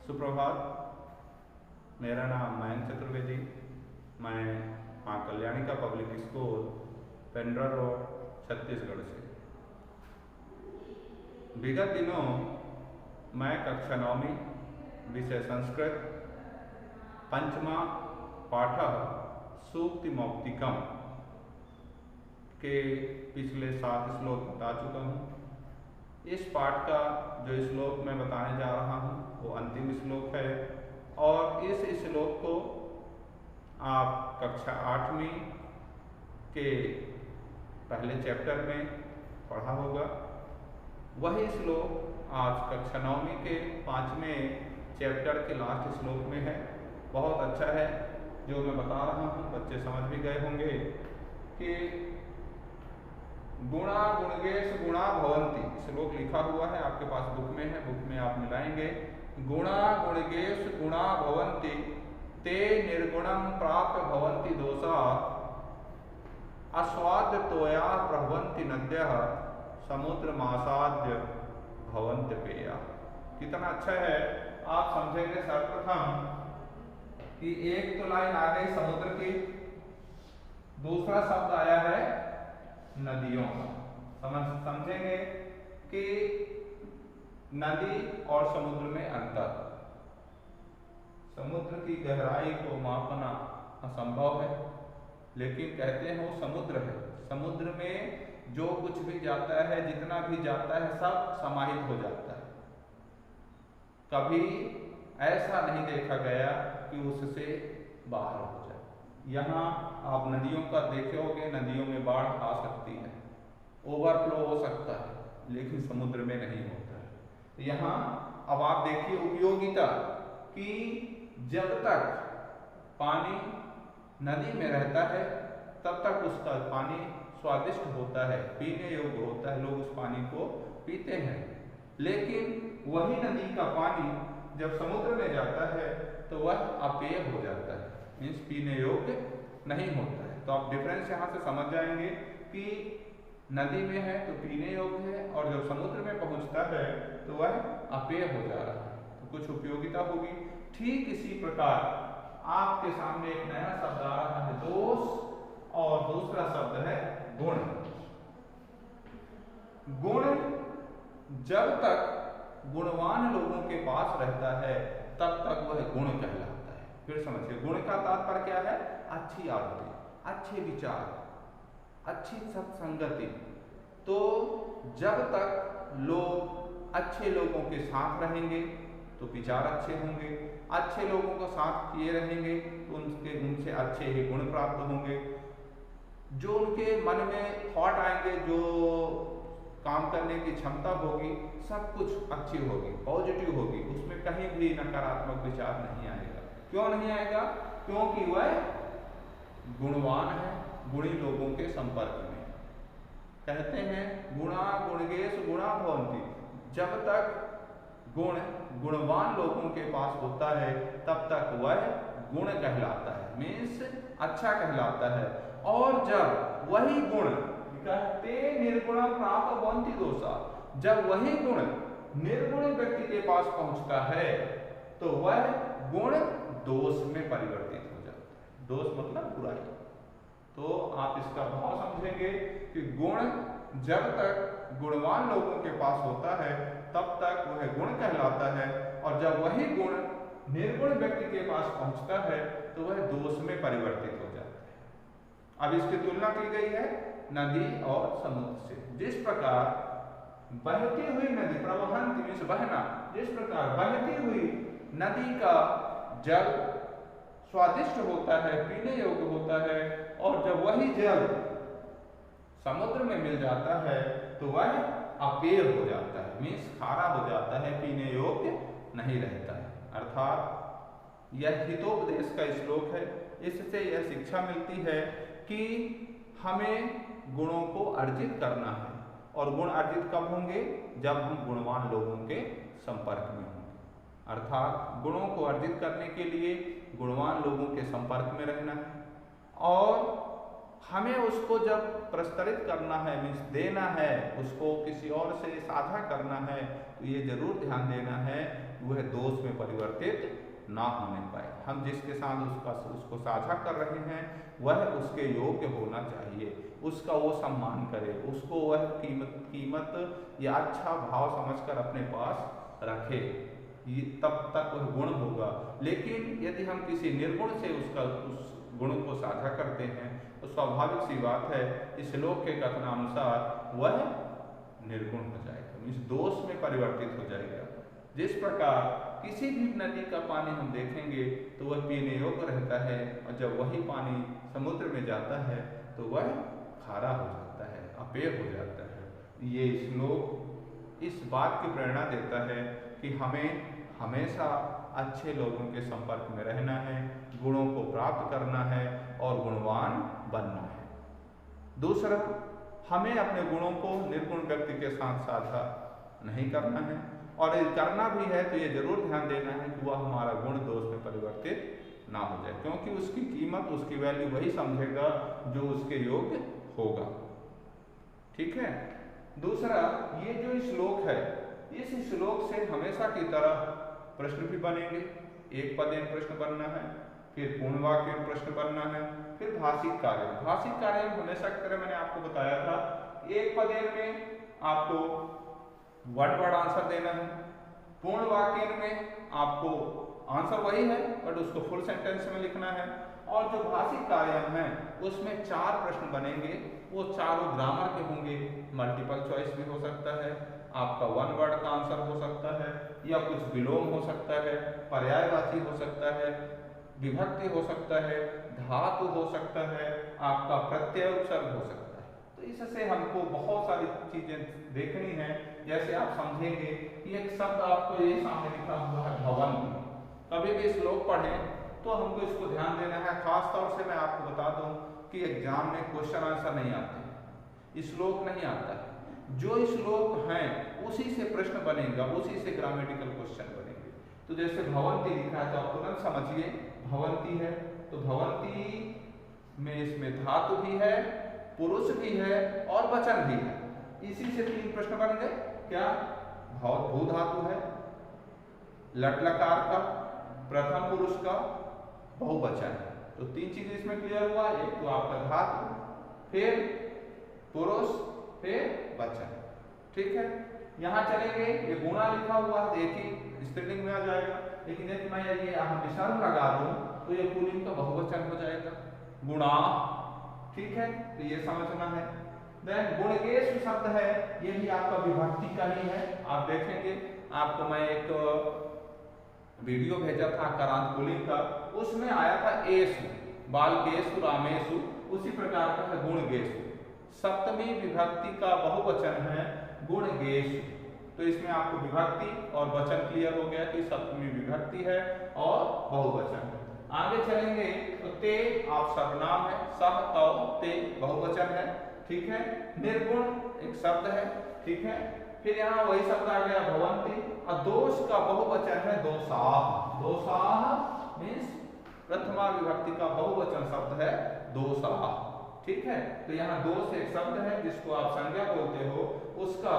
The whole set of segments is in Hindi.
सुप्रभात। मेरा नाम मयंक चतुर्वेदी। मैं Maa Kalyanika public school Pendra road Chhattisgarh से। विगत दिनों मैं कक्षा 9वीं विषय संस्कृत पंचमा पाठ सूक्ति मौक्तिकम के पिछले 7 श्लोक बता चुका हूँ। इस पाठ का जो श्लोक मैं बताने जा रहा हूँ वो अंतिम श्लोक है और इस श्लोक को आप कक्षा 8वीं के पहले चैप्टर में पढ़ा होगा। वही श्लोक आज कक्षा 9वीं के 5वें चैप्टर के लास्ट श्लोक में है। बहुत अच्छा है जो मैं बता रहा हूँ, बच्चे समझ भी गए होंगे कि गुणा गुणगेश गुणा भवन्ति। श्लोक लिखा हुआ है आपके पास बुक में है, बुक में आप मिलाएंगे। गुणा गुणगेश गुणा भवन्ति ते निर्गुणम प्राप्य भवन्ति दोषा अस्वाद्य तोया प्रभवन्ति नद्यः समुद्र मासाद्य भवन्ति पेया। कितना अच्छा है, आप समझेंगे सर्वप्रथम कि एक तो लाइन आ गई समुद्र की, दूसरा शब्द आया है नदियों का। समझेंगे कि नदी और समुद्र में अंतर। समुद्र की गहराई को मापना असंभव है, लेकिन कहते हैं वो समुद्र है। समुद्र में जो कुछ भी जाता है, जितना भी जाता है, सब समाहित हो जाता है। कभी ऐसा नहीं देखा गया कि उससे बाहर हो जाए। यहाँ आप नदियों का देखे होंगे, नदियों में बाढ़ आ सकती है, ओवरफ्लो हो सकता है, लेकिन समुद्र में नहीं होता है। तो यहाँ अब आप देखिए उपयोगिता कि जब तक पानी नदी में रहता है तब तक उसका पानी स्वादिष्ट होता है, पीने योग्य होता है, लोग उस पानी को पीते हैं। लेकिन वही नदी का पानी जब समुद्र में जाता है तो वह अपेय हो जाता है, मीन्स पीने योग्य नहीं होता है। तो आप डिफरेंस यहाँ से समझ जाएंगे कि नदी में है तो पीने योग्य है और जब समुद्र में पहुँचता है तो वह अपेय हो जा रहा है। तो कुछ उपयोगिता होगी। ठीक इसी प्रकार आपके सामने एक नया शब्द आ रहा है दोष, और दूसरा शब्द है गुण। गुण जब तक गुणवान लोगों के पास रहता है तब तक वह गुण कहलाता है। फिर समझिए, गुण का तात्पर्य क्या है? अच्छी आदतें, अच्छे विचार, अच्छी सत्संगति। तो जब तक लोग अच्छे लोगों के साथ रहेंगे तो विचार अच्छे होंगे, अच्छे लोगों को साथ किए रहेंगे तो उनसे अच्छे ही गुण प्राप्त होंगे। जो उनके मन में थॉट आएंगे, जो काम करने की क्षमता होगी, सब कुछ अच्छी होगी, पॉजिटिव होगी, उसमें कहीं भी नकारात्मक विचार नहीं आएगा। क्यों नहीं आएगा? क्योंकि वह गुणवान है, गुणी लोगों के संपर्क में। कहते हैं गुणा गुणगेश गुणा भवन्ति। जब तक गुण गुणवान लोगों के पास होता है तब तक वह गुण कहलाता है, मीन्स अच्छा कहलाता है। और जब वही गुण कहते निर्गुण प्राप्त भवन्ति दोषा, जब वही गुण निर्गुण व्यक्ति के पास पहुंचता है तो वह गुण दोष में परिवर्तित हो जाता है। दोष मतलब बुराई। तो आप इसका भाव समझेंगे कि गुण जब तक गुणवान लोगों के पास होता है तब तक वह गुण कहलाता है, और जब वही गुण निर्गुण व्यक्ति के पास पहुंचता है तो वह दोष में परिवर्तित हो जाता है। अब इसकी तुलना की गई है नदी और समुद्र से। जिस प्रकार बहती हुई नदी, प्रवहन्ति मीन्स बहना, जिस प्रकार बहती हुई नदी का जल स्वादिष्ट होता है, पीने योग्य होता है, और जब वही जल समुद्र में मिल जाता है तो वह अपेय हो जाता है, मीन्स खारा हो जाता है, पीने योग्य नहीं रहता है। अर्थात यह हितोपदेश का श्लोक है। इससे यह शिक्षा मिलती है कि हमें गुणों को अर्जित करना है, और गुण अर्जित कब होंगे? जब हम गुणवान लोगों के संपर्क में होंगे। अर्थात गुणों को अर्जित करने के लिए गुणवान लोगों के संपर्क में रहना है, और हमें उसको जब प्रस्तुत करना है, मीन्स देना है, उसको किसी और से साझा करना है, तो ये जरूर ध्यान देना है वह दोष में परिवर्तित ना होने पाए। हम जिसके साथ उसको साझा कर रहे हैं वह उसके योग्य होना चाहिए, उसका वो सम्मान करे, उसको वह कीमत या अच्छा भाव समझकर अपने पास रखे, तब तक वह गुण होगा। लेकिन यदि हम किसी निर्गुण से उस गुण को साझा करते हैं तो स्वाभाविक सी बात है इस श्लोक के कथनानुसार वह निर्गुण हो जाएगा, इस दोष में परिवर्तित हो जाएगा। जिस प्रकार किसी भी नदी का पानी हम देखेंगे तो वह पीने योग्य रहता है, और जब वही पानी समुद्र में जाता है तो वह खारा हो जाता है, अपेय हो जाता है। ये श्लोक इस बात की प्रेरणा देता है कि हमें हमेशा अच्छे लोगों के संपर्क में रहना है, गुणों को प्राप्त करना है और गुणवान बनना है। दूसरा, हमें अपने गुणों को निर्गुण व्यक्ति के साथ साझा नहीं करना है, और यदि करना भी है तो ये जरूर ध्यान देना है कि वह हमारा गुण दोष में परिवर्तित ना हो जाए, क्योंकि उसकी कीमत, उसकी वैल्यू वही समझेगा जो उसके योग्य होगा। ठीक है। दूसरा, ये जो श्लोक है, इस श्लोक से हमेशा की तरह प्रश्न भी बनेंगे। एक पदेन प्रश्न बनना है, फिर पूर्ण वाक्य प्रश्न बनना है, फिर भाषिक कार्य। भाषिक कार्य हमेशा की तरह मैंने आपको बताया था, एक पदेन में आपको वर्ड वर्ड आंसर देना है, पूर्ण वाक्य में आपको आंसर वही है बट उसको फुल सेंटेंस में लिखना है, और जो भाषिक कार्य है उसमें 4 प्रश्न बनेंगे, वो चारों ग्रामर के होंगे। मल्टीपल चॉइस भी हो सकता है, आपका 1 वर्ड का आंसर हो सकता है, या कुछ विलोम हो सकता है, पर्यायवाची हो सकता है, विभक्ति हो सकता है, धातु हो सकता है, आपका प्रत्यय उपसर्ग हो सकता है। तो इससे हमको बहुत सारी चीजें देखनी है। जैसे आप समझेंगे कि एक शब्द आपको ये सामने लिखा हुआ है भवंती, कभी भी श्लोक पढ़ें तो हमको इसको ध्यान देना है। खास तौर से मैं आपको बता दूं कि एग्जाम में क्वेश्चन आंसर नहीं आते हैं, श्लोक नहीं आता है। जो श्लोक हैं उसी से प्रश्न बनेगा, उसी से ग्रामेटिकल क्वेश्चन बनेंगे। तो जैसे भवंती लिखा है तो आप तुरंत समझिए भवंती है, तो भवंती में इसमें धातु भी है, पुरुष भी है और वचन भी है। इसी से 3 प्रश्न बन गए। क्या? भू धातु है, लट लकार का, प्रथम पुरुष का, बहुवचन है। तो 3 चीजें इसमें क्लियर हुआ। एक तो आपका धातु, फिर पुरुष, फिर वचन। ठीक है। यहाँ चलेंगे, ये गुणा लिखा हुआ है, एक ही स्त्रीलिंग में आ जाएगा, लेकिन यदि मैं ये विसर्ग लगा दूं तो ये पुल्लिंग का बहुवचन हो जाएगा, गुणा। ठीक है, तो ये समझना है। देन गुणगेश शब्द है, ये भी आपका विभक्ति का ही है। आप देखेंगे, आपको मैं एक वीडियो भेजा था करांत पुल्लिंग का, उसमें आया था एसु, बालकेशु, रामेशु, उसी प्रकार का है गुणगेशु। सप्तमी विभक्ति का बहुवचन है गुणगेशु। तो इसमें आपको विभक्ति और वचन क्लियर हो गया कि सप्तमी विभक्ति है और बहुवचन है। आगे चलेंगे तो ते आप सर्वनाम है, सह तौ ते बहुवचन है। ठीक है। निर्गुण एक शब्द है। ठीक है। फिर यहाँ वही शब्द आ गया भवंती, और दोष का बहुवचन है दोषाः। दोषाः मीन्स प्रथमा विभक्ति का बहुवचन शब्द है दोषाः। ठीक है। तो यहाँ दोष एक शब्द है जिसको आप संज्ञा बोलते हो, उसका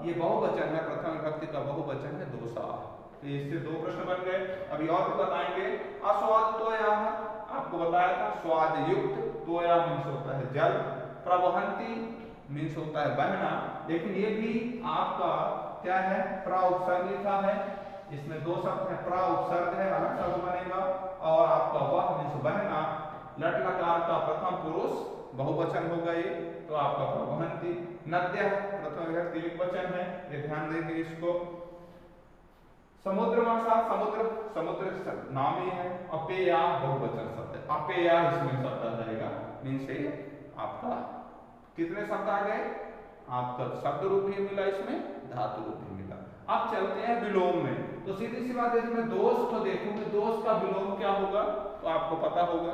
ये बहुवचन है, प्रथम विभक्ति का बहुवचन है दोषाः। तो इससे 2 प्रश्न बन गए। अभी और भी बताएंगे। अस्वाद तोया, आपको बताया था स्वाद युक्त, तोया मीन्स होता है जल, प्रवहंती मीन्स होता है बहना, लेकिन ये भी आपका क्या है, प्रा उपसर्ग लिखा है। इसमें 2 शब्द है, प्रा उपसर्ग है, अलग शब्द बनेगा, और आपका वह मीन्स बहना, लट लकार का प्रथम पुरुष बहुवचन हो गए, तो आपका प्रवहंती। नद्य प्रथम विभक्ति एकवचन है, ये ध्यान देंगे इसको। समुद्र मासा, समुद्र नाम ही है। अपेया बहुवचन शब्द है, अपेया इसमें शब्द आ जाएगा, मीन्स से आपका कितने शब्द आ गए, आपका शब्द रूप भी मिला, इसमें धातु रूप भी मिला। अब चलते हैं विलोम में। तो सीधी सी बात है, यदि मैं दोष को देखूंगी, दोष का विलोम क्या होगा तो आपको पता होगा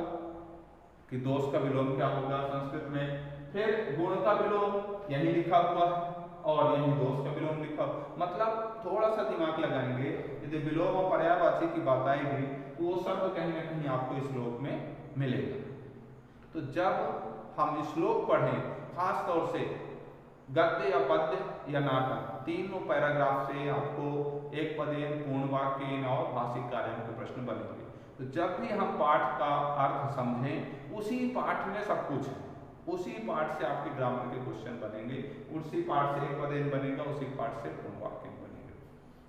कि दोष का विलोम क्या होगा संस्कृत में। फिर गुण का विलोम यही लिखा हुआ है, और यही दोष का विलोम लिखा, मतलब थोड़ा सा दिमाग लगाएंगे। यदि विलोम और पर्यायवाची की बात आएगी तो वो शब्द कहीं ना कहीं आपको इस श्लोक में मिलेगा। तो जब हम श्लोक पढ़ें, खास तौर से गद्य या पद्य या नाटक, तीनों पैराग्राफ से आपको एक पदेन, पूर्ण वाक्य और भाषिक कार्यों के प्रश्न बनेंगे। तो जब भी हम पाठ का अर्थ समझें, उसी पाठ में सब कुछ है, उसी पाठ से आपके ग्रामर के क्वेश्चन बनेंगे, उसी पाठ से एक पदेन बनेगा, उसी पाठ से पूर्ण वाक्य बनेंगे।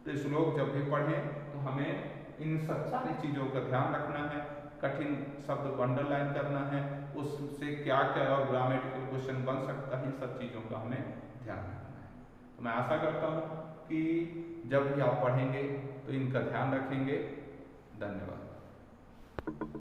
तो श्लोक जब भी पढ़ें तो हमें इन सब सारी चीज़ों का ध्यान रखना है, कठिन शब्द को अंडरलाइन करना है, उससे क्या क्या और ग्रामेटिकल क्वेश्चन बन सकता है, इन सब चीज़ों का हमें ध्यान रखना है। तो मैं आशा करता हूँ कि जब भी आप पढ़ेंगे तो इनका ध्यान रखेंगे। धन्यवाद।